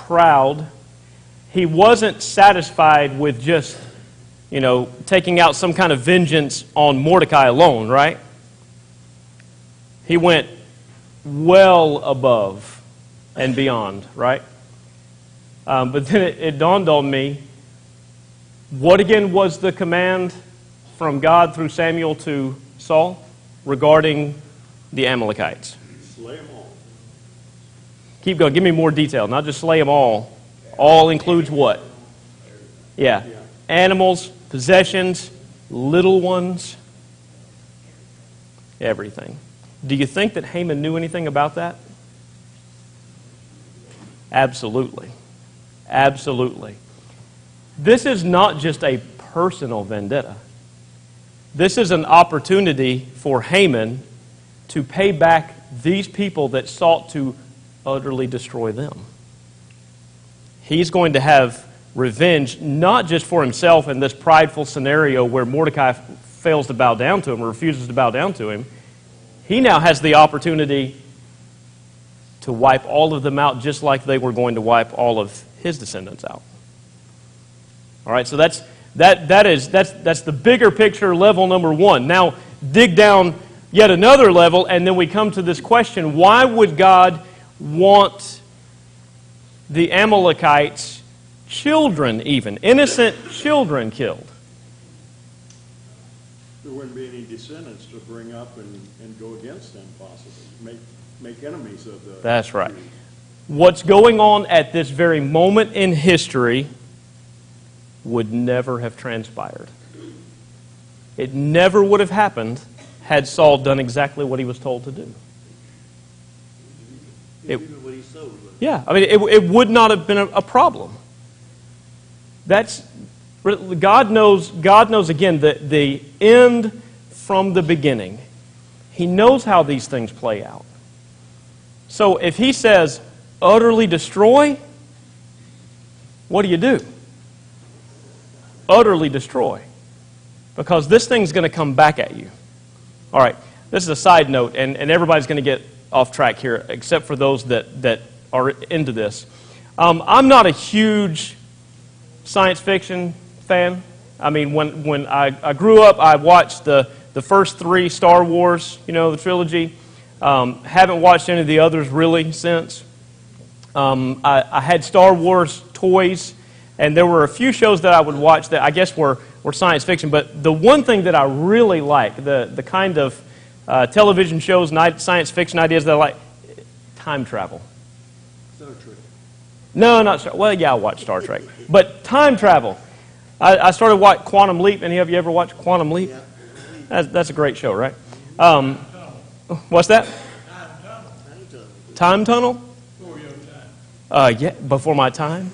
proud. He wasn't satisfied with just, taking out some kind of vengeance on Mordecai alone, right? He went well above and beyond, right? But then it dawned on me, what again was the command from God through Samuel to Saul regarding the Amalekites? Slay them all. Keep going. Give me more detail. Not just slay them all. All includes what? Yeah. Animals, possessions, little ones, everything. Do you think that Haman knew anything about that? Absolutely. Absolutely. This is not just a personal vendetta. This is an opportunity for Haman to pay back these people that sought to utterly destroy them. He's going to have revenge, not just for himself in this prideful scenario where Mordecai fails to bow down to him or refuses to bow down to him. He now has the opportunity to wipe all of them out just like they were going to wipe all of his descendants out. All right, so that's the bigger picture, level number one. Now, dig down yet another level, and then we come to this question: why would God want the Amalekites, children even, innocent children, killed? There wouldn't be any descendants to bring up and go against them, possibly. Make enemies of the... That's right. What's going on at this very moment in history would never have transpired. It never would have happened had Saul done exactly what he was told to do. Yeah, I mean, it would not have been a problem. God knows again the end from the beginning. He knows how these things play out. So if he says, utterly destroy, what do? Utterly destroy. Because this thing's going to come back at you. All right, this is a side note, and everybody's going to get off track here, except for those that are into this. I'm not a huge science fiction fan. I mean, when I grew up, I watched the first 3 Star Wars, the trilogy. Haven't watched any of the others really since. I had Star Wars toys, and there were a few shows that I would watch that I guess were science fiction. But the one thing that I really like, the kind of television shows, science fiction ideas that I like, time travel. Star Trek. No, not Star. Well, yeah, I watched Star Trek, but time travel. I started watching Quantum Leap. Any of you ever watched Quantum Leap? Yeah. That's a great show, right? What's that? Time tunnel? Yeah, before my time.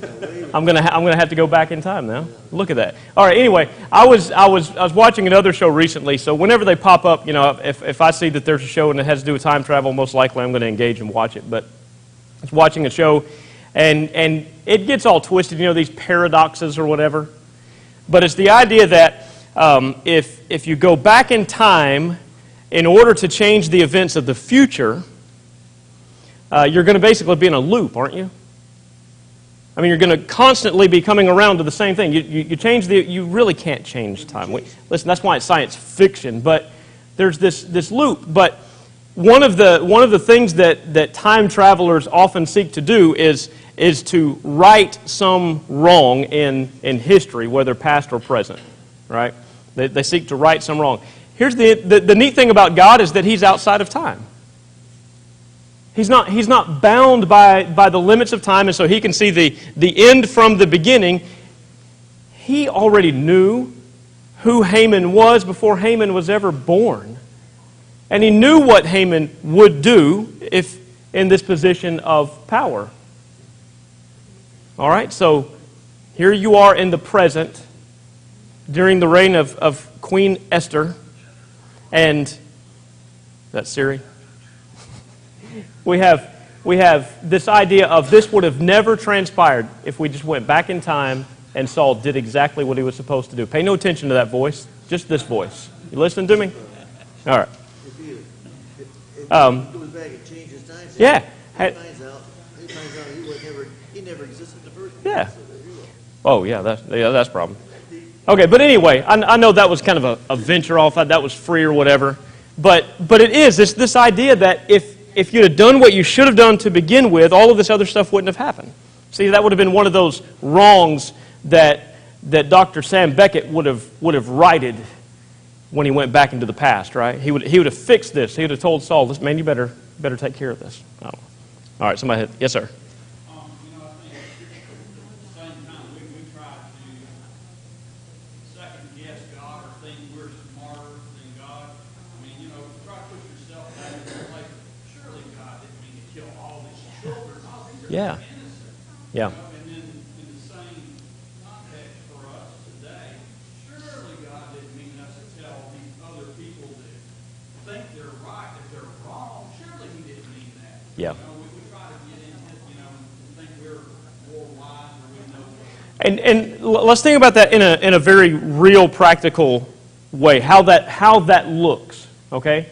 I'm gonna have to go back in time now. Look at that. All right. Anyway, I was watching another show recently. So whenever they pop up, if I see that there's a show and it has to do with time travel, most likely I'm going to engage and watch it. But I was watching a show, and it gets all twisted. These paradoxes or whatever. But it's the idea that if you go back in time in order to change the events of the future, you're going to basically be in a loop, aren't you? I mean, you're going to constantly be coming around to the same thing. You really can't change time. Listen, that's why it's science fiction. But there's this loop. But one of the things that time travelers often seek to do is to right some wrong in history, whether past or present. Right? They seek to right some wrong. Here's the neat thing about God is that He's outside of time. He's not bound by the limits of time, and so He can see the end from the beginning. He already knew who Haman was before Haman was ever born. And He knew what Haman would do if in this position of power. All right, so here you are in the present during the reign of Queen Esther. And that's Siri. We have this idea of this would have never transpired if we just went back in time and Saul did exactly what he was supposed to do. Pay no attention to that voice, just this voice. You listening to me? All right. If he goes back and changes time, yeah. he finds out he would never He never existed in the first place. Yeah. So there you go. Oh, yeah, that's a problem. Okay, but anyway, I know that was kind of a venture off. That was free or whatever. But it is this idea that if you'd have done what you should have done to begin with, all of this other stuff wouldn't have happened. See, that would have been one of those wrongs that Dr. Sam Beckett would have righted when he went back into the past, right? He would have fixed this. He would have told Saul, "Listen, man, you better take care of this." Oh. All right, somebody, yes, sir. I think at the same time we try to second guess God or think we're smarter than God. I mean, try to put yourself back in the place. Surely God didn't mean to kill all these children. All these are Yeah. innocent. Yeah. And then in the same context for us today, surely God didn't mean us to tell these other people that think they're right that they're wrong. Surely He didn't mean that. Yeah. We try to get in it, and think we're more wise or we know more. And let's think about that in a very real, practical way. How that looks. Okay,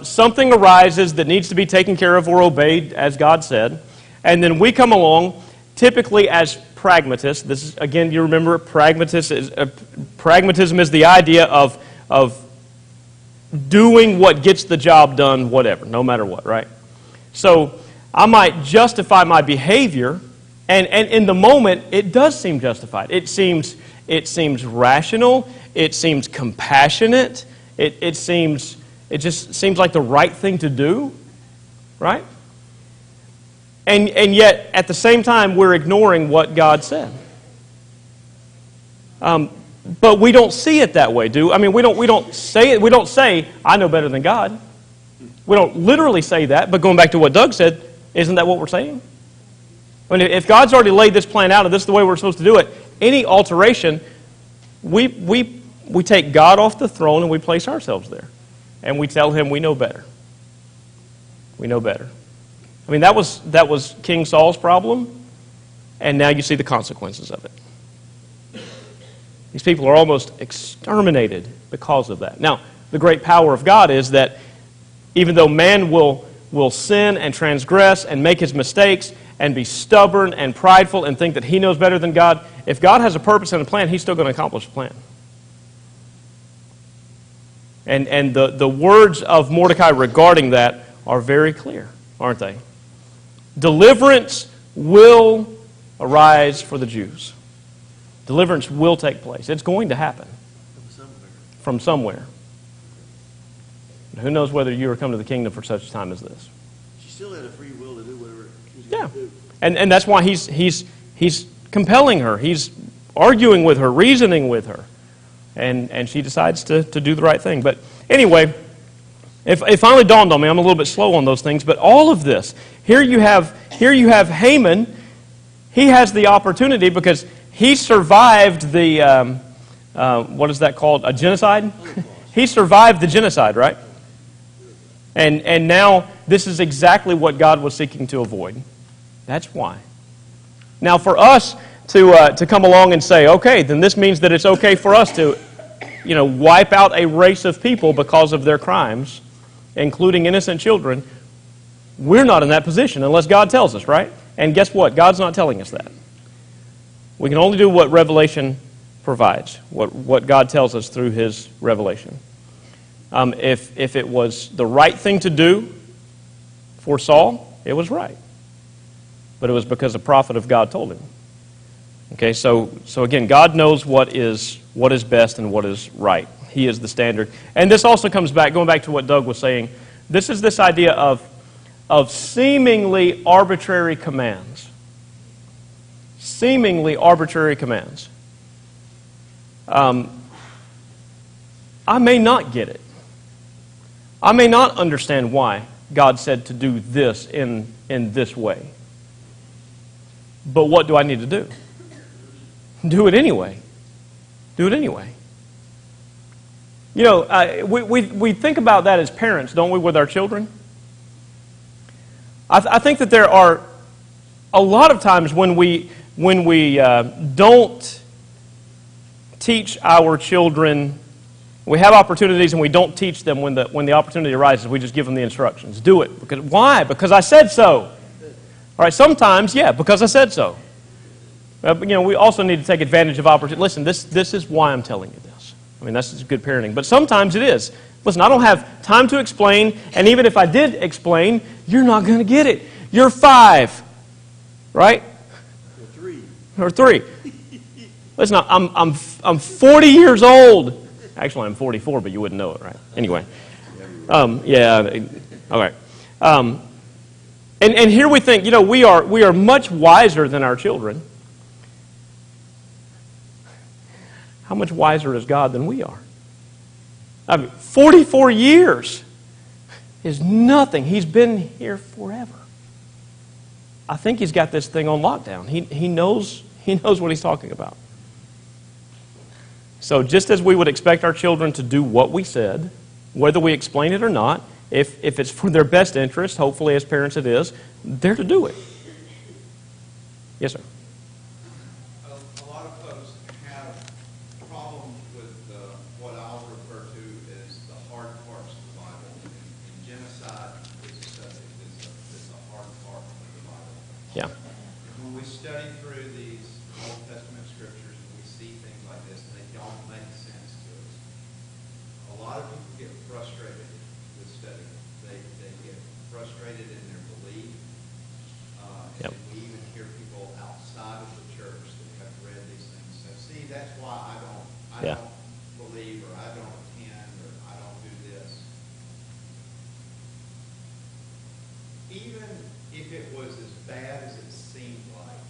something arises that needs to be taken care of or obeyed, as God said, and then we come along, typically as pragmatists. This is, again, you remember, pragmatism is the idea of doing what gets the job done, whatever, no matter what, right? So I might justify my behavior, and in the moment, it does seem justified. It seems rational. It seems compassionate. It just seems like the right thing to do, right? And yet, at the same time, we're ignoring what God said. But we don't see it that way, do? I mean, we don't say it. We don't say, "I know better than God." We don't literally say that. But going back to what Doug said, isn't that what we're saying? I mean, if God's already laid this plan out and this is the way we're supposed to do it, any alteration, we take God off the throne and we place ourselves there, and we tell Him we know better. We know better. I mean, that was King Saul's problem, and now you see the consequences of it. These people are almost exterminated because of that. Now, the great power of God is that even though man will sin and transgress and make his mistakes and be stubborn and prideful and think that he knows better than God, if God has a purpose and a plan, He's still going to accomplish the plan. And the words of Mordecai regarding that are very clear, aren't they? Deliverance will arise for the Jews. Deliverance will take place. It's going to happen. From somewhere. And who knows whether you are come to the kingdom for such a time as this. She still had a free will to do whatever she was Yeah. going to do. And that's why he's compelling her. He's arguing with her, reasoning with her. And she decides to do the right thing. But anyway, it finally dawned on me. I'm a little bit slow on those things. But all of this, here you have Haman. He has the opportunity because he survived the, what is that called? A genocide? He survived the genocide, right? And now this is exactly what God was seeking to avoid. That's why. Now for us to come along and say, okay, then this means that it's okay for us to, wipe out a race of people because of their crimes, including innocent children. We're not in that position unless God tells us, right? And guess what? God's not telling us that. We can only do what Revelation provides, what God tells us through His revelation. If it was the right thing to do for Saul, it was right. But it was because a prophet of God told him. Okay, so again, God knows what is best and what is right. He is the standard. And this also comes back, going back to what Doug was saying, this is this idea of seemingly arbitrary commands. Seemingly arbitrary commands. I may not get it. I may not understand why God said to do this in this way. But what do I need to do? Do it anyway. Do it anyway. We think about that as parents, don't we, with our children? I think that there are a lot of times when we don't teach our children, we have opportunities and we don't teach them when the opportunity arises. We just give them the instructions. Do it. Why? Because I said so. All right, sometimes, yeah, because I said so. We also need to take advantage of opportunity. Listen, this is why I'm telling you this. I mean, that's just good parenting. But sometimes it is. Listen, I don't have time to explain, and even if I did explain, you're not going to get it. You're 5, right? Or 3. Listen, I'm 40 years old. Actually, I'm 44, but you wouldn't know it, right? Anyway, yeah, all right. And here we think, we are much wiser than our children. How much wiser is God than we are? I mean, 44 years is nothing. He's been here forever. I think He's got this thing on lockdown. He knows what He's talking about. So just as we would expect our children to do what we said, whether we explain it or not, if it's for their best interest, hopefully as parents it is, they're to do it. Yes, sir. A lot of folks have problems with what I'll refer to as the hard parts of the Bible. And genocide is a subject, is a hard part of the Bible. Yeah. When we study through these Old Testament scriptures and we see things like this, they don't make sense to us. A lot of people get frustrated with studying. They get frustrated in their belief. Yep. And we even hear people outside of the church that have read these things. So see, that's why I Yeah. don't believe, or I don't attend, or I don't do this. Even if it was as bad as it seemed like,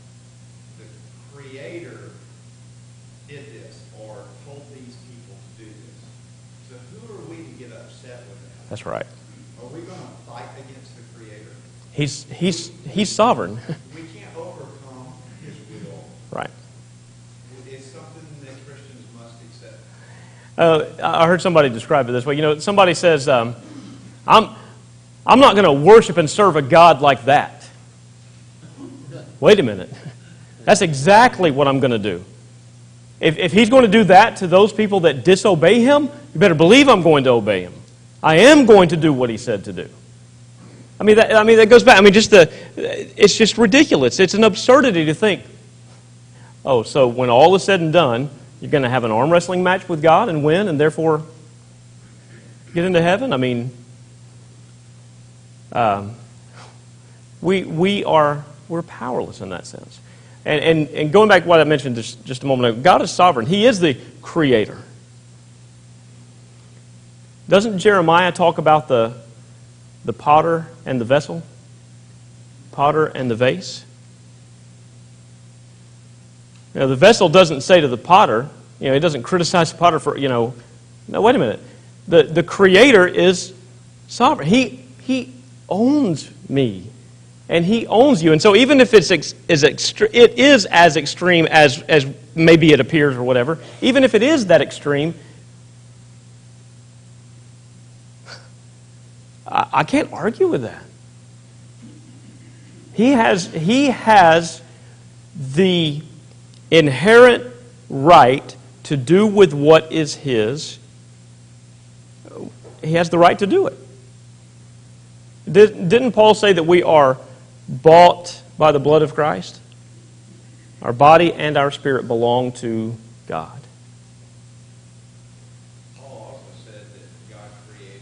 the Creator did this or told these people to do this. So who are we to get upset with that? That's right. Are we going to fight against the Creator? He's sovereign. We can't overcome His will. Right. It's something that Christians must accept. I heard somebody describe it this way. Somebody says, I'm not going to worship and serve a God like that. Wait a minute. That's exactly what I'm going to do. If He's going to do that to those people that disobey Him, you better believe I'm going to obey Him. I am going to do what He said to do. That goes back. It's just ridiculous. It's an absurdity to think, so when all is said and done, you're going to have an arm wrestling match with God and win, and therefore get into heaven? We're powerless in that sense. And going back to what I mentioned just a moment ago, God is sovereign. He is the Creator. Doesn't Jeremiah talk about the potter and the vessel? Potter and the vase? The vessel doesn't say to the potter, he doesn't criticize the potter for, no, wait a minute. The Creator is sovereign. He owns me. And He owns you. And so even if it is as extreme as maybe it appears or whatever, even if it is that extreme, I can't argue with that. He has the inherent right to do with what is His. He has the right to do it. Didn't Paul say that we are bought by the blood of Christ? Our body and our spirit belong to God. Paul also said that God created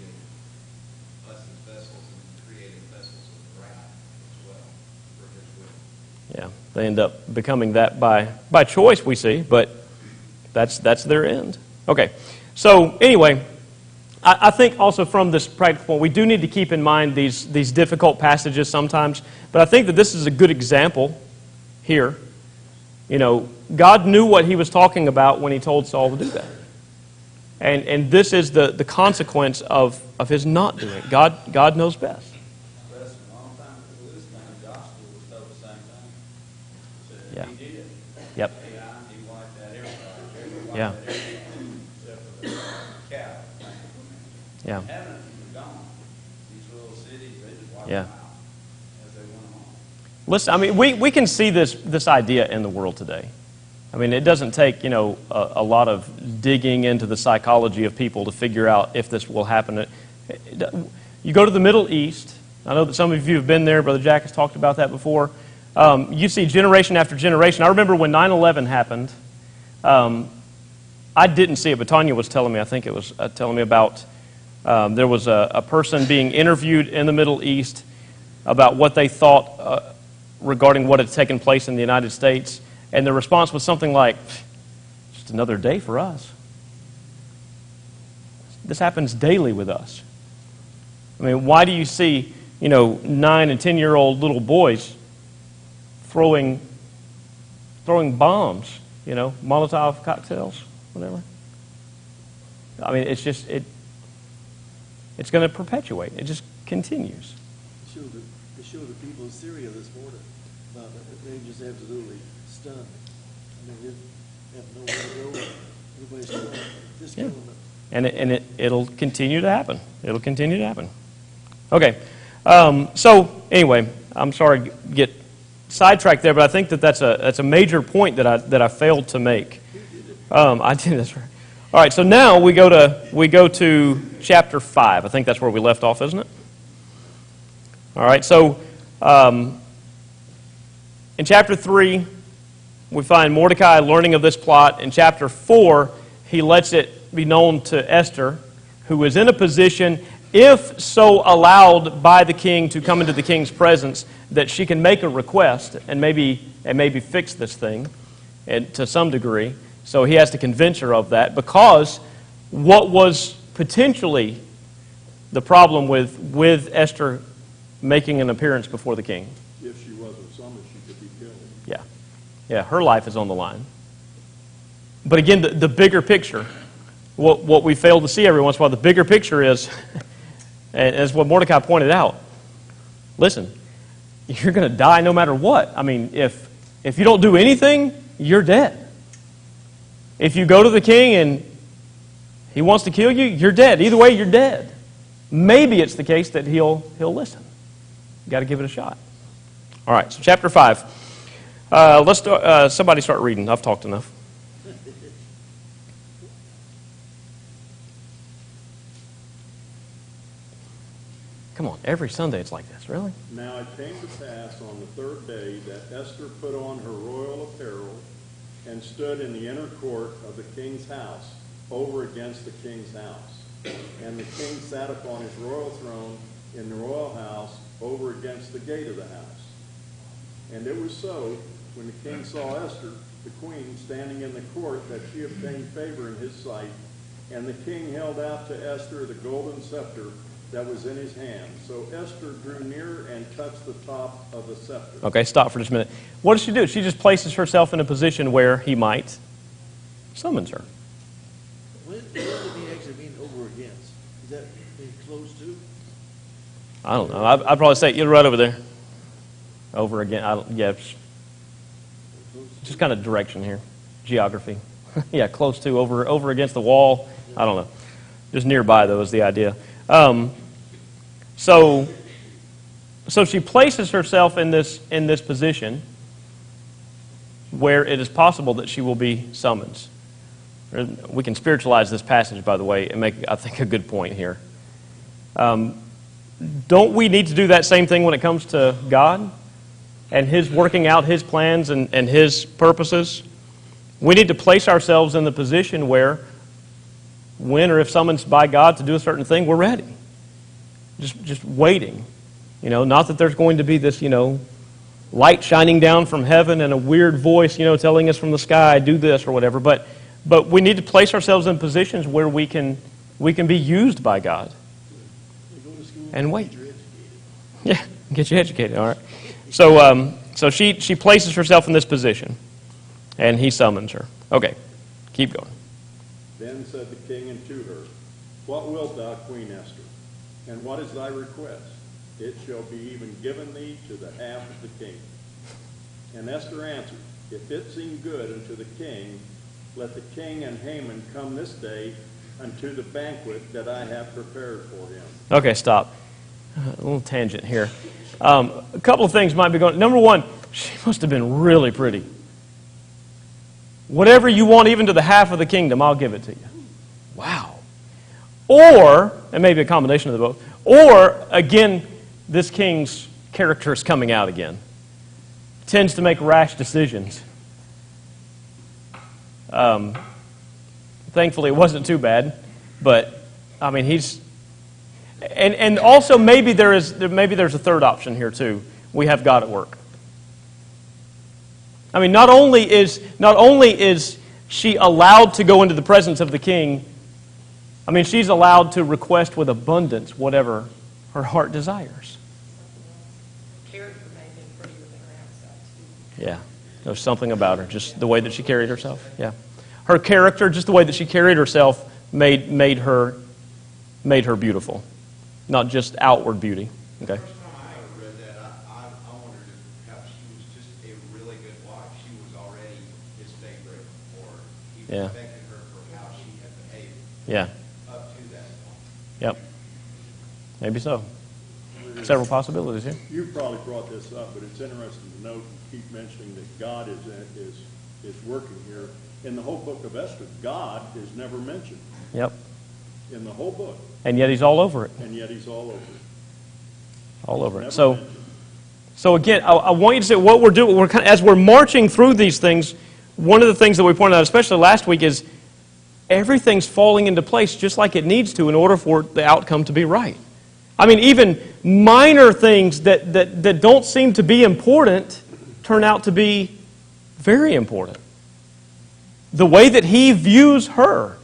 us as vessels and created vessels of wrath as well for His will. Yeah, they end up becoming that by choice, we see, but that's their end. Okay, so anyway, I think also from this practical point, we do need to keep in mind these difficult passages sometimes, but I think that this is a good example here. God knew what He was talking about when He told Saul to do that. And this is the consequence of his not doing it. God knows best. Preston, a long time before this thing, Joshua was told the same thing. He said, Yeah. He did. Yep. He wiped out everybody. Yeah. Except for the cow. Yeah. Heaven was gone. These little cities, they just wiped Yeah. them out as they went on. Listen, we can see this idea in the world today. It doesn't take, a lot of digging into the psychology of people to figure out if this will happen. You go to the Middle East, I know that some of you have been there. Brother Jack has talked about that before. You see generation after generation. I remember when 9/11 happened. I didn't see it, but Tanya was telling me, I think it was telling me about there was a person being interviewed in the Middle East about what they thought regarding what had taken place in the United States. And the response was something like, just another day for us. This happens daily with us. I mean, why do you see, 9 and 10-year-old little boys throwing bombs, Molotov cocktails, whatever? I mean, it's just, it's going to perpetuate. It just continues. They showed the people in Syria this morning. They just absolutely stunned. I mean, they have nowhere to go. Everybody's just killing them. And it'll continue to happen. It'll continue to happen. Okay. So anyway, I'm sorry to get sidetracked there, but I think that's a major point that I failed to make. I did. That's right. All right. So now we go to chapter 5. I think that's where we left off, isn't it? All right. So in chapter 3, we find Mordecai learning of this plot. In chapter 4, he lets it be known to Esther, who is in a position, if so allowed by the king to come into the king's presence, that she can make a request and maybe fix this thing and to some degree. So he has to convince her of that, because what was potentially the problem with Esther making an appearance before the king? If she wasn't summoned, she could be killed. Yeah, her life is on the line. But again, the bigger picture, what we fail to see every once in a while, the bigger picture is, and as what Mordecai pointed out, listen, you're going to die no matter what. I mean, if you don't do anything, you're dead. If you go to the king and he wants to kill you, you're dead. Either way, you're dead. Maybe it's the case that he'll listen. You've got to give it a shot. All right, so chapter 5. Let's somebody start reading. I've talked enough. Come on, every Sunday it's like this, really? Now it came to pass on the third day that Esther put on her royal apparel and stood in the inner court of the king's house, over against the king's house. And the king sat upon his royal throne in the royal house, over against the gate of the house. And it was so, when the king saw Esther, the queen, standing in the court, that she obtained favor in his sight. And the king held out to Esther the golden scepter that was in his hand. So Esther drew near and touched the top of the scepter. Okay, stop for just a minute. What does she do? She just places herself in a position where he might summons her. What does it mean actually being over against? Is that being close to? I don't know. I'd probably say, you're right over there. Over again. Just kind of direction here. Geography. Yeah, close to, over against the wall. I don't know. Just nearby, though, is the idea. So she places herself in this position where it is possible that she will be summoned. We can spiritualize this passage, by the way, and make, I think, a good point here. Don't we need to do that same thing when it comes to God and His working out His plans and His purposes? We need to place ourselves in the position where, when or if summoned by God to do a certain thing, we're ready. Just waiting. Not that there's going to be this, light shining down from heaven and a weird voice, telling us from the sky, do this or whatever. But we need to place ourselves in positions where we can be used by God. And wait. Yeah, get you educated. All right. So she places herself in this position, and he summons her. Okay, keep going. Then said the king unto her, What wilt thou, Queen Esther? And what is thy request? It shall be even given thee to the half of the king. And Esther answered, If it seem good unto the king, let the king and Haman come this day unto the banquet that I have prepared for him. Okay, stop. A little tangent here. A couple of things might be going. Number one, she must have been really pretty. Whatever you want, even to the half of the kingdom, I'll give it to you. Wow. Or, and maybe a combination of the both, or, again, this king's character is coming out again. Tends to make rash decisions. Thankfully, it wasn't too bad, but I mean, he's, and also maybe there's a third option here too. We have God at work. I mean, not only is she allowed to go into the presence of the king, I mean, she's allowed to request with abundance whatever her heart desires. Character may have been prettier than her outside, too. Yeah, there's something about her, just the way that she carried herself. Yeah, her character, just the way that she carried herself, made her beautiful, not just outward beauty. Okay. First time I ever read that, I wondered if perhaps she was just a really good wife. She was already his favorite, or he Yeah. respected her for how she had behaved Yeah. up to that point. Yep. Maybe so. Several possibilities here. You probably brought this up, but it's interesting to note and keep mentioning that God is working here. In the whole book of Esther, God is never mentioned Yep. in the whole book, And yet he's all over it. and yet he's all over it. All over Never it. So, mentioned. so again, I want you to see what we're doing. We're kind of, as we're marching through these things, one of the things that we pointed out, especially last week, is everything's falling into place just like it needs to in order for the outcome to be right. I mean, even minor things that don't seem to be important turn out to be very important. The way that he views her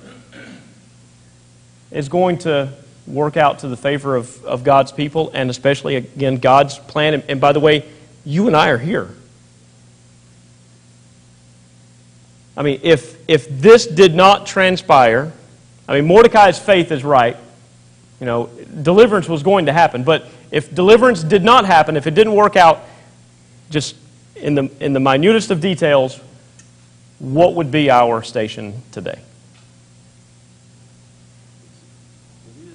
is going to work out to the favor of God's people, and especially, again, God's plan. And by the way, you and I are here. I mean, if this did not transpire, I mean, Mordecai's faith is right. You know, deliverance was going to happen. But if deliverance did not happen, if it didn't work out just in the minutest of details, what would be our station today?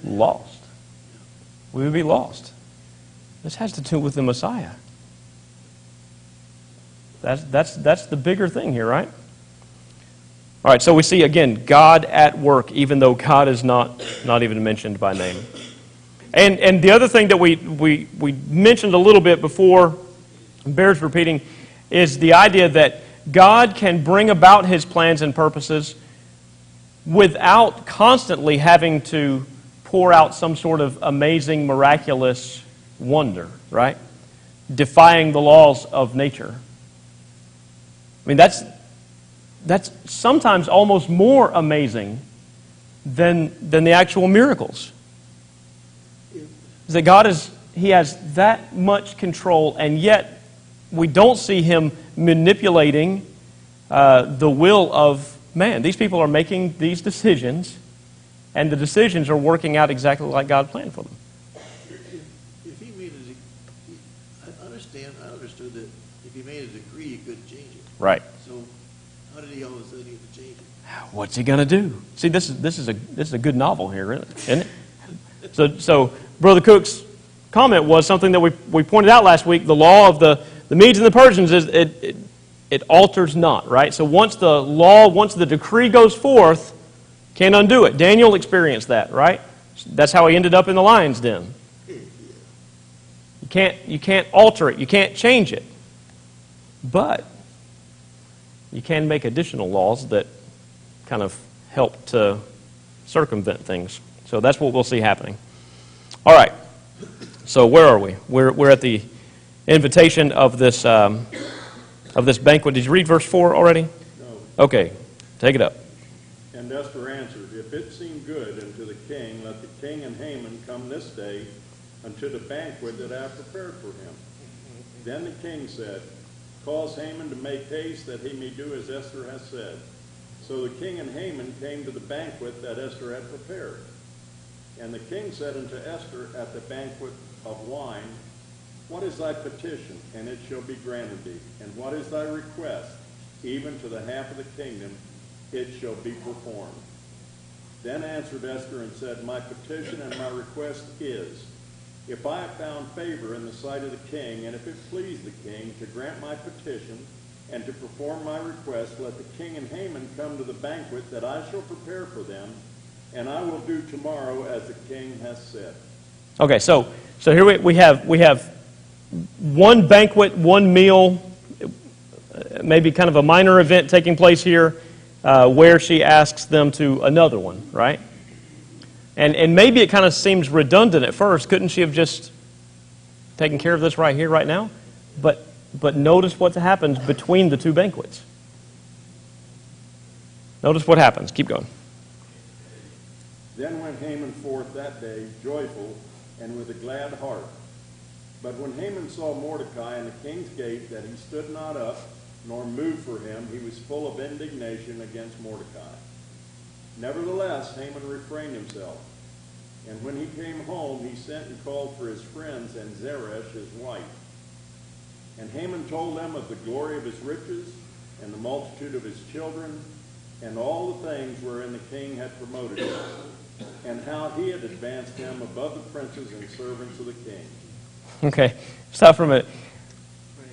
Lost. We would be lost. This has to do with the Messiah. That's the bigger thing here, right? All right, so we see, again, God at work, even though God is not even mentioned by name. And the other thing that we mentioned a little bit before, bears repeating, is the idea that God can bring about His plans and purposes without constantly having to pour out some sort of amazing, miraculous wonder, right? Defying the laws of nature. I mean, that's sometimes almost more amazing than the actual miracles. Is that God He has that much control, and yet we don't see Him manipulating the will of man. These people are making these decisions, and the decisions are working out exactly like God planned for them. If he made I understood that if he made a decree, he couldn't change it. Right. So how did he all of a sudden get to change it? What's He going to do? See, this is a good novel here, really, isn't it? So Brother Cook's comment was something that we pointed out last week. The law of the Medes and the Persians is it alters not, right? So once the decree goes forth, can't undo it. Daniel experienced that, right? That's how he ended up in the lion's den. You can't alter it. You can't change it. But you can make additional laws that kind of help to circumvent things. So that's what we'll see happening. All right. So where are we? We're at the invitation of this banquet. Did you read verse 4 already? No. Okay. Take it up. And Esther answered, If it seem good unto the king, let the king and Haman come this day unto the banquet that I have prepared for him. Then the king said, Cause Haman to make haste that he may do as Esther has said. So the king and Haman came to the banquet that Esther had prepared. And the king said unto Esther at the banquet of wine, What is thy petition? And it shall be granted thee. And what is thy request? Even to the half of the kingdom, it shall be performed. Then answered Esther and said, My petition and my request is, if I have found favor in the sight of the king, and if it please the king to grant my petition and to perform my request, let the king and Haman come to the banquet that I shall prepare for them, and I will do tomorrow as the king has said. Okay, so So here we have one banquet, one meal, maybe kind of a minor event taking place here, where she asks them to another one, right? And maybe it kind of seems redundant at first. Couldn't she have just taken care of this right here, right now? But notice what happens between the two banquets. Notice what happens. Keep going. Then went Haman forth that day, joyful and with a glad heart. But when Haman saw Mordecai in the king's gate, that he stood not up, nor moved for him, he was full of indignation against Mordecai. Nevertheless, Haman refrained himself. And when he came home, he sent and called for his friends and Zeresh, his wife. And Haman told them of the glory of his riches, and the multitude of his children, and all the things wherein the king had promoted him, and how he had advanced him above the princes and servants of the king. Okay, stop for a minute.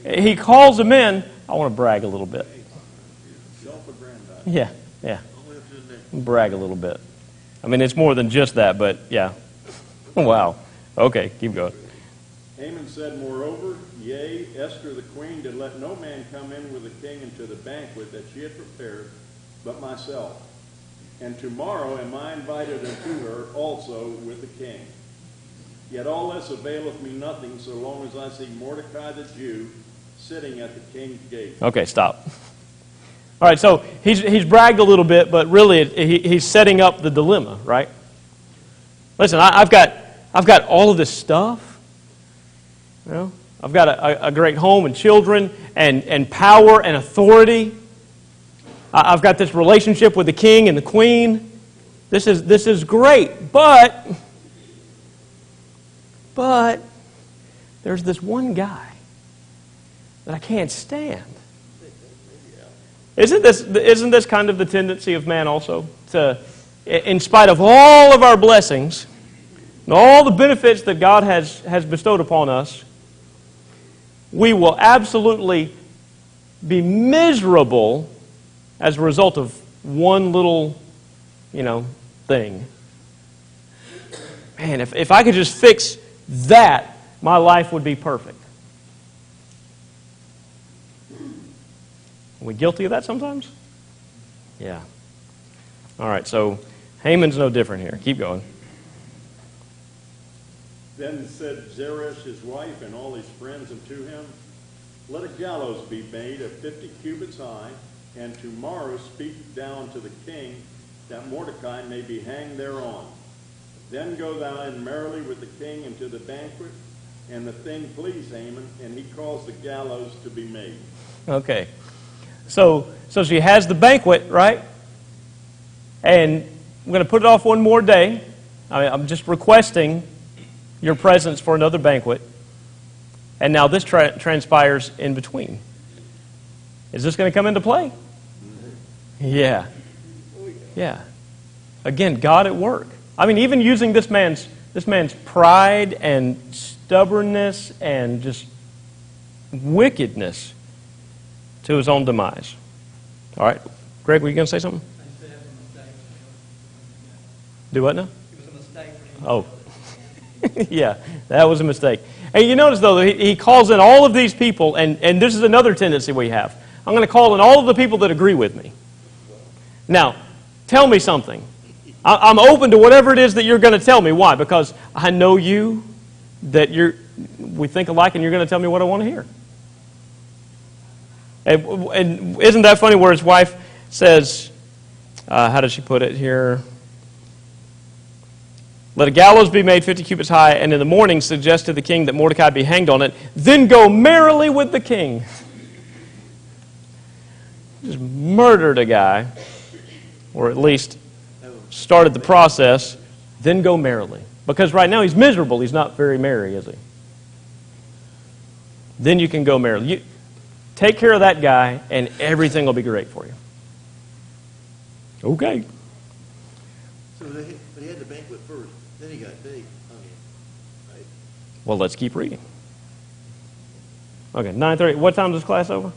He calls them in. I want to brag a little bit. Self-aggrandizing. Yeah. Brag a little bit. I mean, it's more than just that, but yeah. Wow. Okay, keep going. Haman said, moreover, yea, Esther the queen did let no man come in with the king into the banquet that she had prepared, but myself. And tomorrow am I invited unto her also with the king. Yet all this availeth me nothing so long as I see Mordecai the Jew sitting at the king's gate. Okay, stop. All right, so he's bragged a little bit, but really he's setting up the dilemma, right? Listen, I've got all of this stuff. You know, I've got a great home and children and power and authority. I've got this relationship with the king and the queen. This is great, but there's this one guy that I can't stand. Isn't this kind of the tendency of man also? To, in spite of all of our blessings and all the benefits that God has bestowed upon us, we will absolutely be miserable as a result of one little, thing. Man, if I could just fix that, my life would be perfect. Are we guilty of that sometimes? Yeah. All right, so Haman's no different here. Keep going. Then said Zeresh his wife and all his friends unto him, let a gallows be made of 50 cubits high, and tomorrow speak down to the king, that Mordecai may be hanged thereon. Then go thou in merrily with the king into the banquet, and the thing pleased Haman, and he caused the gallows to be made. Okay. So she has the banquet, right? And I'm going to put it off one more day. I'm just requesting your presence for another banquet. And now this transpires in between. Is this going to come into play? Yeah. Yeah. Again, God at work. I mean, even using this man's pride and stubbornness and just wickedness to his own demise. All right. Greg, were you going to say something? I said it was a mistake. Do what now? It was a mistake for him. Oh. Yeah, that was a mistake. And you notice, though, he calls in all of these people, and this is another tendency we have. I'm going to call in all of the people that agree with me. Now, tell me something. I'm open to whatever it is that you're going to tell me. Why? Because I know you, that we think alike, and you're going to tell me what I want to hear. And isn't that funny where his wife says, how does she put it here? Let a gallows be made 50 cubits high, and in the morning suggest to the king that Mordecai be hanged on it. Then go merrily with the king. Just murdered a guy, or at least started the process. Then go merrily. Because right now he's miserable. He's not very merry, is he? Then you can go merrily. Take care of that guy, and everything will be great for you. Okay. So but he had the banquet first, then he got paid. Right? Well, let's keep reading. Okay, 9:30. What time is class over?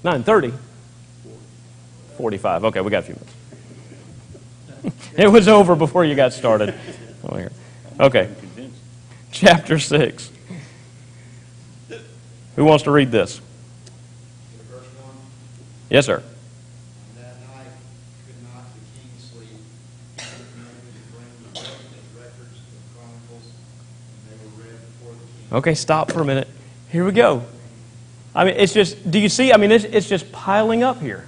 9:30. 45. Okay, we got a few minutes. It was over before you got started. Okay. chapter 6. Who wants to read this? Verse 1. Yes, sir. On that night could not the king sleep. He commanded to bring the book of records of Chronicles, and they were read before the king. Okay, stop for a minute. Here we go. I mean, it's just, do you see? I mean, it's just piling up here.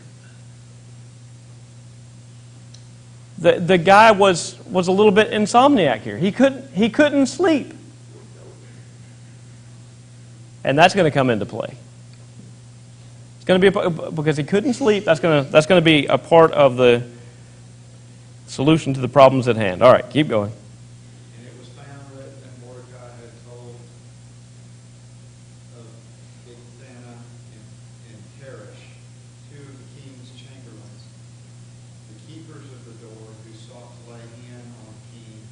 The guy was a little bit insomniac here. He couldn't sleep. And that's going to come into play. It's going to be because he couldn't sleep. That's going to be a part of the solution to the problems at hand. All right, keep going. And it was found written that Mordecai had told of Bigthana and Teresh, two of the king's chamberlains, the keepers of the door, who sought to lay hand on King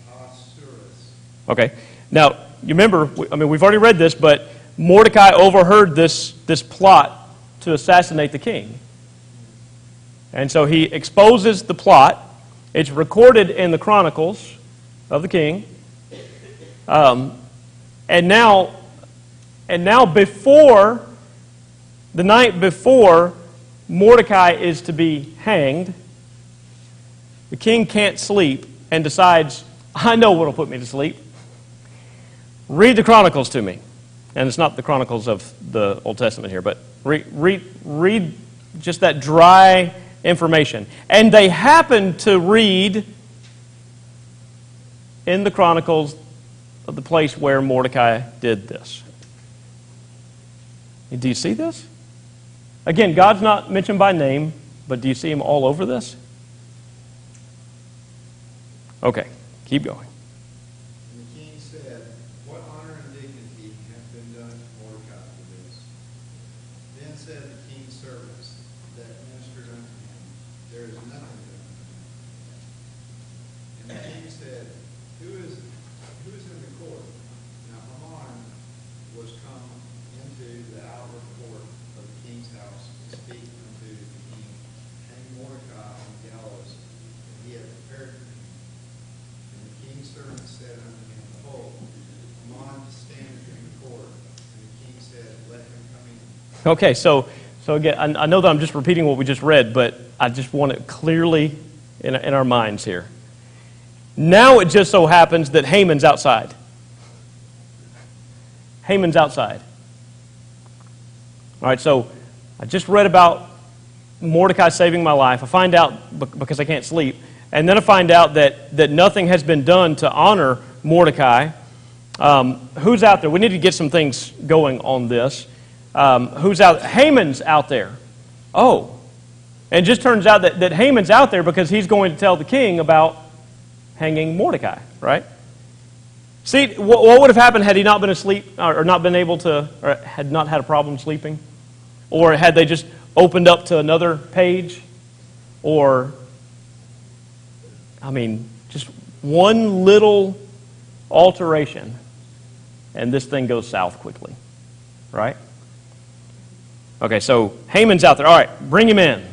Ahasuerus. Okay. Now, you remember, I mean, we've already read this, but Mordecai overheard this plot to assassinate the king. And so he exposes the plot. It's recorded in the Chronicles of the king. And now before, the night before Mordecai is to be hanged, the king can't sleep and decides, I know what will put me to sleep. Read the Chronicles to me. And it's not the Chronicles of the Old Testament here, but read just that dry information. And they happen to read in the Chronicles of the place where Mordecai did this. Do you see this? Again, God's not mentioned by name, but do you see him all over this? Okay, keep going. And the king said, what honor and dignity hath been done to Mordecai for this? Then said the king's servants that ministered unto him, there is nothing done. And the king said, Who is in the court? Now Haman was come into the outer court of the king's house to speak unto the king, hang Mordecai on the gallows that he had prepared for him. And the king's servants said unto him, Behold, Haman standeth in the court. And the king said, Let him come in. Okay, so again, I know that I'm just repeating what we just read, but I just want it clearly in our minds here. Now it just so happens that Haman's outside. Haman's outside. All right, so I just read about Mordecai saving my life. I find out because I can't sleep. And then I find out that nothing has been done to honor Mordecai. Who's out there? We need to get some things going on this. Who's out? Haman's out there. Oh. And it just turns out that Haman's out there because he's going to tell the king about hanging Mordecai, right? See, what would have happened had he not been asleep or not been able to, or had not had a problem sleeping? Or had they just opened up to another page? Or, I mean, just one little alteration and this thing goes south quickly, right? Okay, so Haman's out there. All right, bring him in.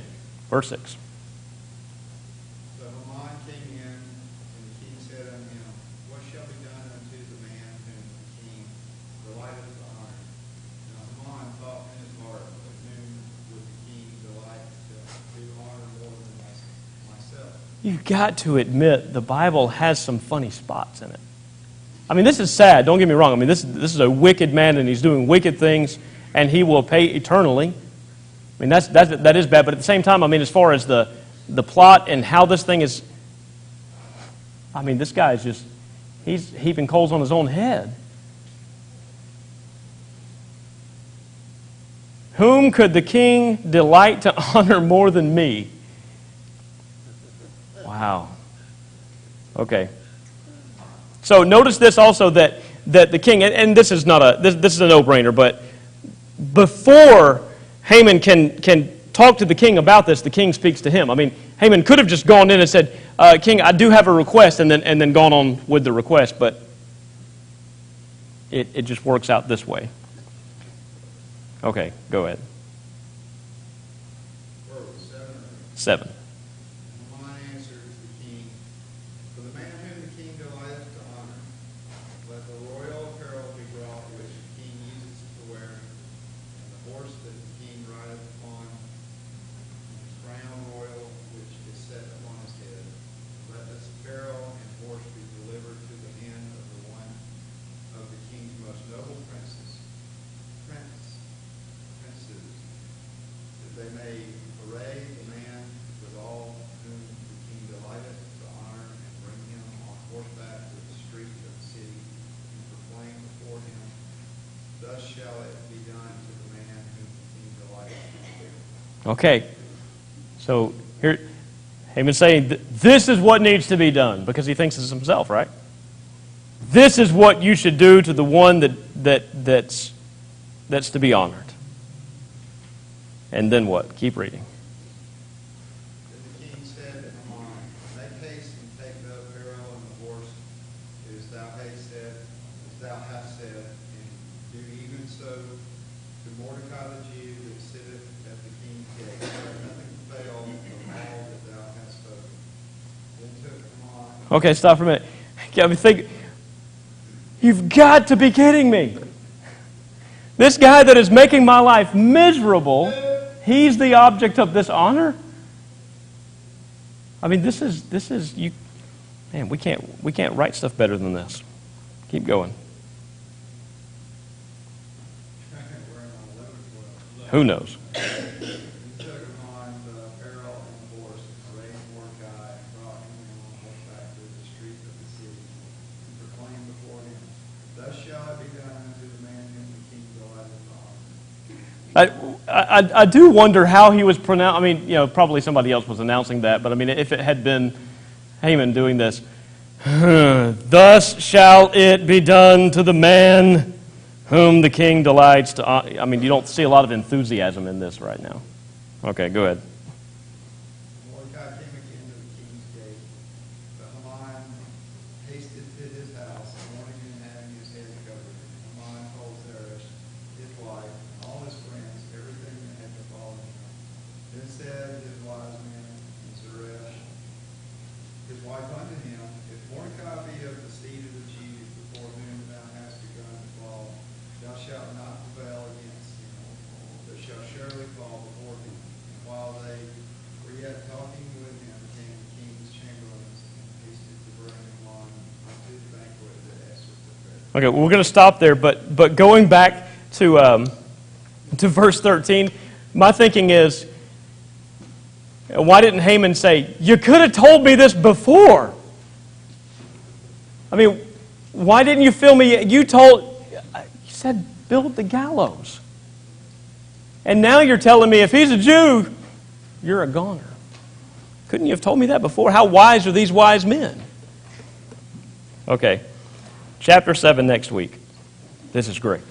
Verse 6. So Haman came in, and the king said unto him, What shall be done unto the man whom the king delighteth to honor? Now Haman thought in his heart, Of whom would the king delight to do honor more than myself? You've got to admit the Bible has some funny spots in it. I mean, this is sad. Don't get me wrong. I mean, this is a wicked man, and he's doing wicked things, and he will pay eternally. I mean, that is bad. But at the same time, I mean, as far as the plot and how this thing is, I mean, this guy is just, he's heaping coals on his own head. Whom could the king delight to honor more than me? Wow. Okay. So notice this also that the king, and this is not this is a no-brainer, but before Haman can talk to the king about this, the king speaks to him. I mean, Haman could have just gone in and said, King, I do have a request, and then gone on with the request, but it just works out this way. Okay, go ahead. 7. Haman answered the king, For the man whom the king delighteth to honor, they may array the man with all whom the king delighteth to honor, and bring him on horseback to the street of the city, and proclaim before him, thus shall it be done to the man whom the king delighteth to do. Okay. So here, Haman's saying this is what needs to be done because he thinks it's himself, right? This is what you should do to the one that's to be honored. And then what? Keep reading. Then the king said to Haman, make haste and take the apparel and the horse, as thou hast said, and do even so to Mordecai the Jew that sitteth at the king's gate. Let nothing fail of all that thou hast spoken. Then took Haman. Okay, stop for a minute. Got me thinking. You've got to be kidding me. This guy that is making my life miserable, he's the object of this honor? I mean, this is you. Man, we can't write stuff better than this. Keep going. Who knows? He took Haman the apparel and the horse, and arrayed Mordecai, and brought him on horseback to the street of the city, and proclaimed before him, thus shall it be done unto the man whom the king delighteth to honor. I do wonder how he was pronounced. I mean, probably somebody else was announcing that, but I mean, if it had been Haman doing this, thus shall it be done to the man whom the king delights to honor. I mean, you don't see a lot of enthusiasm in this right now. Okay, go ahead. Mordecai came again to the king's gate, but Haman hasted to his house, mourning and having his head covered. Haman told Zeresh, his wife, and all his friends, everything that had befallen him. Then said his wise men and Zeresh, his wife, unto him, if Mordecai be of the seed of the Jews before whom thou hast begun to fall, thou shalt not prevail against him, but shall surely fall before him. And while they were yet talking with him, came the king's chamberlains and hasted to bring him on unto the banquet that Esther prepared. Okay, well, we're going to stop there, but going back to verse 13, my thinking is, why didn't Haman say, you could have told me this before? I mean, why didn't you fill me? You said build the gallows. And now you're telling me if he's a Jew, you're a goner. Couldn't you have told me that before? How wise are these wise men? Okay, chapter 7 next week. This is great.